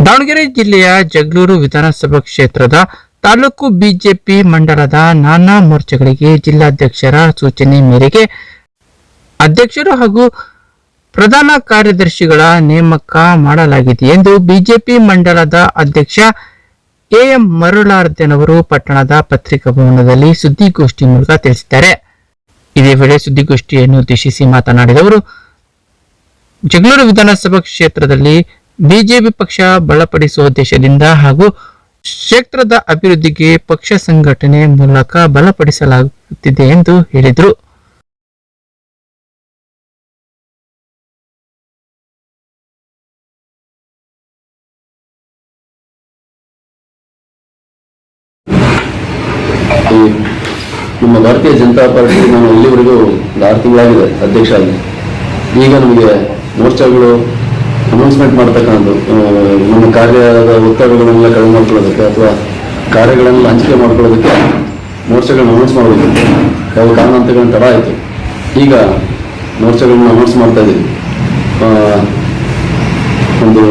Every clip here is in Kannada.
ದಾವಣಗೆರೆ ಜಿಲ್ಲೆಯ ಜಗಳೂರು ವಿಧಾನಸಭಾ ಕ್ಷೇತ್ರದ ತಾಲೂಕು ಬಿಜೆಪಿ ಮಂಡಲದ ನಾನಾ ಮೋರ್ಚಾಗಳಿಗೆ ಜಿಲ್ಲಾಧ್ಯಕ್ಷರ ಸೂಚನೆ ಮೇರೆಗೆ ಅಧ್ಯಕ್ಷರು ಹಾಗೂ ಪ್ರಧಾನ ಕಾರ್ಯದರ್ಶಿಗಳ ನೇಮಕ ಮಾಡಲಾಗಿದೆ ಎಂದು ಬಿಜೆಪಿ ಮಂಡಲದ ಅಧ್ಯಕ್ಷ ಎಎಂ ಮರುಳಾರ್ದನವರು ಪಟ್ಟಣದ ಪತ್ರಿಕಾ ಭವನದಲ್ಲಿ ಸುದ್ದಿಗೋಷ್ಠಿ ಮೂಲಕ ತಿಳಿಸಿದ್ದಾರೆ. ಇದೇ ವೇಳೆ ಸುದ್ದಿಗೋಷ್ಠಿಯನ್ನು ಉದ್ದೇಶಿಸಿ ಮಾತನಾಡಿದ ಅವರು, ಜಗಳೂರು ವಿಧಾನಸಭಾ ಕ್ಷೇತ್ರದಲ್ಲಿ ಬಿಜೆಪಿ ಪಕ್ಷ ಬಲಪಡಿಸುವ ಉದ್ದೇಶದಿಂದ ಹಾಗೂ ಕ್ಷೇತ್ರದ ಅಭಿವೃದ್ಧಿಗೆ ಪಕ್ಷ ಸಂಘಟನೆ ಮೂಲಕ ಬಲಪಡಿಸಲಾಗುತ್ತಿದೆ ಎಂದು ಹೇಳಿದರು. ನಮ್ಮ ಭಾರತೀಯ ಜನತಾ ಪಾರ್ಟಿ ನಾನು ಇಲ್ಲಿವರೆಗೂ 6 ತಿಂಗಳಾಗಿದೆ ಅಧ್ಯಕ್ಷ ಆಗಿ. ಈಗ ನಮಗೆ ಮೋರ್ಚಾಗಳು ಅನೌನ್ಸ್ಮೆಂಟ್ ಮಾಡ್ತಕ್ಕಂಥದ್ದು, ನಮ್ಮ ಕಾರ್ಯದ ಒತ್ತಡಗಳನ್ನೆಲ್ಲ ಕಡಿಮೆ ಮಾಡ್ಕೊಳ್ಳೋದಕ್ಕೆ ಅಥವಾ ಕಾರ್ಯಗಳನ್ನೆಲ್ಲ ಹಂಚಿಕೆ ಮಾಡ್ಕೊಳ್ಳೋದಕ್ಕೆ ಮೋರ್ಚಾಗಳನ್ನ ಅನೌನ್ಸ್ ಮಾಡಬೇಕು. ಯಾವ ಕಾರಣಾಂತರಗಳನ್ನ ತಡ ಆಯಿತು. ಈಗ ಮೋರ್ಚಾಗಳನ್ನ ಅನೌನ್ಸ್ ಮಾಡ್ತಾ ಇದ್ದೀವಿ. ಒಂದು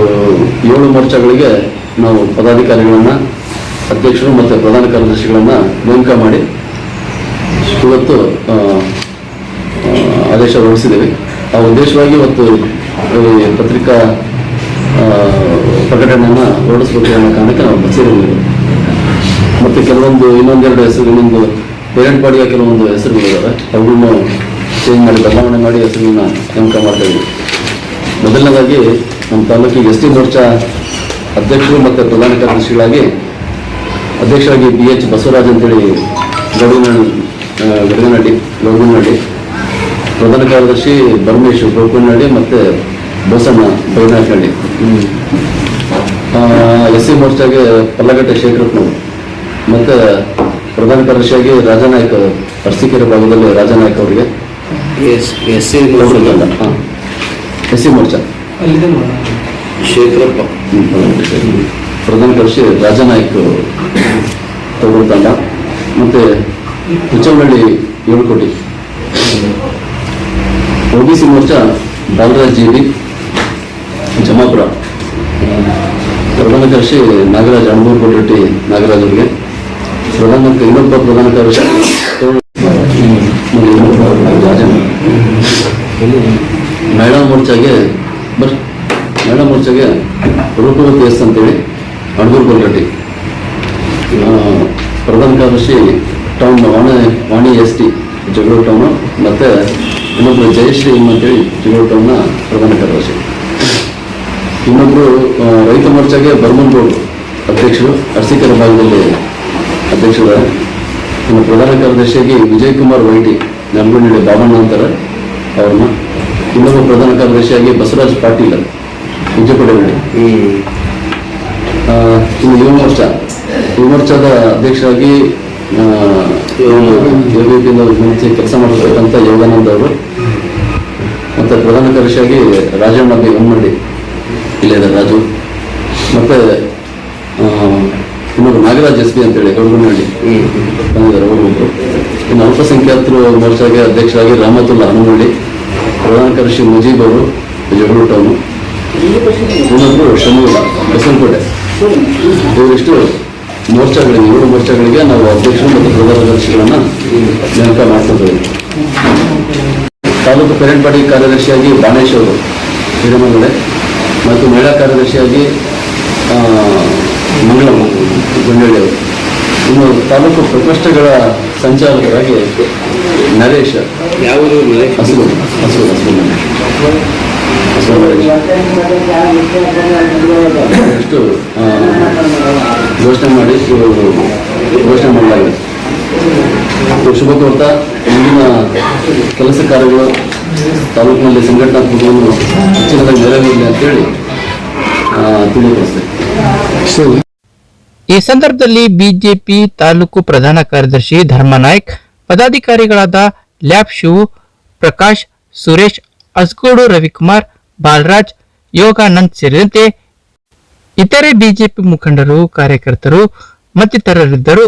7 ಮೋರ್ಚಾಗಳಿಗೆ ನಾವು ಪದಾಧಿಕಾರಿಗಳನ್ನ, ಅಧ್ಯಕ್ಷರು ಮತ್ತು ಪ್ರಧಾನ ಕಾರ್ಯದರ್ಶಿಗಳನ್ನು ನೇಮಕ ಮಾಡಿ ಇವತ್ತು ಆದೇಶ ಹೊರಡಿಸಿದ್ದೇವೆ. ಆ ಉದ್ದೇಶವಾಗಿ ಇವತ್ತು ಪತ್ರಿಕಾ ಪ್ರಕಟಣೆಯನ್ನು ಹೊರಡಿಸಬೇಕು ಅನ್ನೋ ಕಾರಣಕ್ಕೆ ನಾವು ಬಚ್ಚಿರಲಿಲ್ಲ. ಮತ್ತು ಇನ್ನೊಂದೆರಡು ಹೆಸರು, ಇನ್ನೊಂದು ಪೇರೆಂಟ್ ಬಾಡಿಯ ಕೆಲವೊಂದು ಹೆಸರುಗಳಿದ್ದಾವೆ. ಅವುಗಳನ್ನು ಚೇಂಜ್ ಮಾಡಿ, ಬದಲಾವಣೆ ಮಾಡಿ ಹೆಸರುಗಳನ್ನ ನೇಮಕ ಮಾಡ್ತಾ ಇದ್ದೀವಿ. ಮೊದಲನೇದಾಗಿ ನಮ್ಮ ತಾಲೂಕಿಗೆ ಎಸ್ ಟಿ ಮೋರ್ಚಾ ಅಧ್ಯಕ್ಷರು ಮತ್ತು ಪ್ರಧಾನ ಕಾರ್ಯದರ್ಶಿಗಳಾಗಿ ಅಧ್ಯಕ್ಷರಾಗಿ BH ಬಸವರಾಜ್ ಅಂತೇಳಿ ಗಡಗನಹಳ್ಳಿ, ಪ್ರಧಾನ ಕಾರ್ಯದರ್ಶಿ ಬರಮೇಶ್ ಗೋಪನಹಳ್ಳಿ ಮತ್ತು ಬೋಸಣ್ಣ ಬೈನಾಕಹಳ್ಳಿ. SC ಮೋರ್ಚಾಗೆ ಪಲ್ಲಗಟ್ಟೆ ಶೇಖರಪ್ಪನವರು ಮತ್ತು ಪ್ರಧಾನ ಕಾರ್ಯದರ್ಶಿಯಾಗಿ ರಾಜನಾಯಕ್, ಅರಸೀಕೆರೆ ಭಾಗದಲ್ಲಿ ರಾಜನಾಯಕ್ ಅವರಿಗೆ SC ಮೋರ್ಚಾ ಶೇಖರಪ್ಪ, ಪ್ರಧಾನ ಕಾರ್ಯದರ್ಶಿ ರಾಜನಾಯಕ್ ತಂಡ ಮತ್ತು ಹುಚ್ಚವನಹಳ್ಳಿ 7 ಕೋಟಿ. OBC ಮೋರ್ಚಾ ಬಾಲರಾಜ್ JB ಜಮಾಪುರ, ಪ್ರಧಾನ ಕಾರ್ಯದರ್ಶಿ ನಾಗರಾಜ್ ಅಣಬೂರು ಕೋಟೆಟ್ಟಿ ನಾಗರಾಜ್ ಅವರಿಗೆ, ಇನ್ನೊಬ್ಬ ಪ್ರಧಾನ ಕಾರ್ಯದರ್ಶಿ ರಾಜನ್. ಮಹಿಳಾ ಮೋರ್ಚಾಗೆ ರೂಪವತಿ ಎಸ್ ಅಂತೇಳಿ ಅಣಬೂರು ಕೋಟೆಟ್ಟಿ, ಪ್ರಧಾನ ಕಾರ್ಯದರ್ಶಿ ಟೌನ್ ವಾಣಿ ST ಜಗಳೂರು ಟೌನು, ಮತ್ತು ಇನ್ನೊಬ್ಬರು ಜಯಶ್ರೀ ಅಂತೇಳಿ ಜಗಳೂರು ಟೌನ್ನ ಪ್ರಧಾನ ಕಾರ್ಯದರ್ಶಿ. ಇನ್ನೊಬ್ಬರು ರೈತ ಮೋರ್ಚಾಗೆ ಬರ್ಮನ್ ಗೌಡ್ರು ಅಧ್ಯಕ್ಷರು, ಅರಸೀಕೆರೆ ಭಾಗದಲ್ಲಿ ಅಧ್ಯಕ್ಷರು. ಇನ್ನು ಪ್ರಧಾನ ಕಾರ್ಯದರ್ಶಿಯಾಗಿ ವಿಜಯಕುಮಾರ್ ವೈಟಿ, ನಲ್ಗೊಂಡಿ ಬಾಬಣ್ಣ ಅಂತಾರೆ ಅವ್ರನ್ನ. ಇನ್ನೊಬ್ಬ ಪ್ರಧಾನ ಕಾರ್ಯದರ್ಶಿಯಾಗಿ ಬಸವರಾಜ್ ಪಾಟೀಲ್ ವಿಜಯಪುರಹಳ್ಳಿ. ಇನ್ನು ಯುವ ಮೋರ್ಚಾದ ಅಧ್ಯಕ್ಷರಾಗಿ ABPಯಿಂದ ಮುಂಚೆ ಕೆಲಸ ಮಾಡತಕ್ಕಂಥ ಯೋಗಾನಂದ್ ಅವರು, ಮತ್ತು ಪ್ರಧಾನ ಕಾರ್ಯದರ್ಶಿಯಾಗಿ ರಾಜಣ್ಣ ಬಿ ಹೊನ್ನಳ್ಳಿ, ಇಲ್ಲೇ ರಾಜು, ಮತ್ತು ಇನ್ನೊಬ್ಬರು ನಾಗರಾಜ್ SB ಅಂತೇಳಿ ಗೌಡನಹಳ್ಳಿ ಬಂದಿದ್ದಾರೆ ಅವರೊಬ್ಬರು. ಇನ್ನು ಅಲ್ಪಸಂಖ್ಯಾತರು ಮೋರ್ಚಾಗೆ ಅಧ್ಯಕ್ಷರಾಗಿ ರಾಮತುಲ್ಲಾ ಹನುಮಳ್ಳಿ, ಪ್ರಧಾನ ಕಾರ್ಯದರ್ಶಿ ಮುಜೀಬ್ ಅವರು ಜಗಳೂರು ಟೌನು, ಇನ್ನೊಬ್ಬರು ಶಮೀಲಾ ಬಸವನಕೋಟೆ. ಇವರಿಷ್ಟು ಮೋರ್ಚಾಗಳಿಗೆ, 7 ಮೋರ್ಚಾಗಳಿಗೆ ನಾವು ಅಧ್ಯಕ್ಷರು ಮತ್ತು ಪ್ರಧಾನ ಕಾರ್ಯದರ್ಶಿಗಳನ್ನು ನೇಮಕ ಮಾಡ್ತಿದ್ದೇವೆ. ತಾಲೂಕು ಪೇರೆಂಟ್ ಬಾಡಿ ಕಾರ್ಯದರ್ಶಿಯಾಗಿ ಬಾಣೇಶ್ ಅವರು ಹಿರೇಮಂಗಳೆ, ಮತ್ತು ಮಹಿಳಾ ಕಾರ್ಯದರ್ಶಿಯಾಗಿ ಮಂಗಳಮ್ಮ ಗುಂಡಳ್ಳಿ ಅವರು. ಇನ್ನು ತಾಲೂಕು ಪ್ರಕೋಷ್ಠಗಳ ಸಂಚಾಲಕರಾಗಿ ನರೇಶ್, ಯಾವುದು ಎಷ್ಟು ಘೋಷಣೆ ಮಾಡಲಾಗಿದೆ. ಶುಭ ಕೋರ್ತಾ ಮುಂದಿನ ಕೆಲಸ ಕಾರ್ಯಗಳು ತಾಲೂಕಿನಲ್ಲಿ ಸಂಘಟನಾತ್ಮಕವನ್ನು ಹೆಚ್ಚಿನದಾಗಿ ನೆರವೇರಲಿ ಅಂತೇಳಿ ತಿಳಿಯಪಡಿಸ್ತೇವೆ. ಈ ಸಂದರ್ಭದಲ್ಲಿ ಬಿಜೆಪಿ ತಾಲೂಕು ಪ್ರಧಾನ ಕಾರ್ಯದರ್ಶಿ ಧರ್ಮನಾಯ್ಕ್, ಪದಾಧಿಕಾರಿಗಳಾದ ಲ್ಯಾಬ್ ಶಿವು, ಪ್ರಕಾಶ್, ಸುರೇಶ್, ಅಸ್ಗೋಡು ರವಿಕುಮಾರ್, ಬಾಲರಾಜ್, ಯೋಗಾನಂದ್ ಸೇರಿದಂತೆ ಇತರೆ ಬಿಜೆಪಿ ಮುಖಂಡರು, ಕಾರ್ಯಕರ್ತರು ಮತ್ತಿತರರಿದ್ದರು.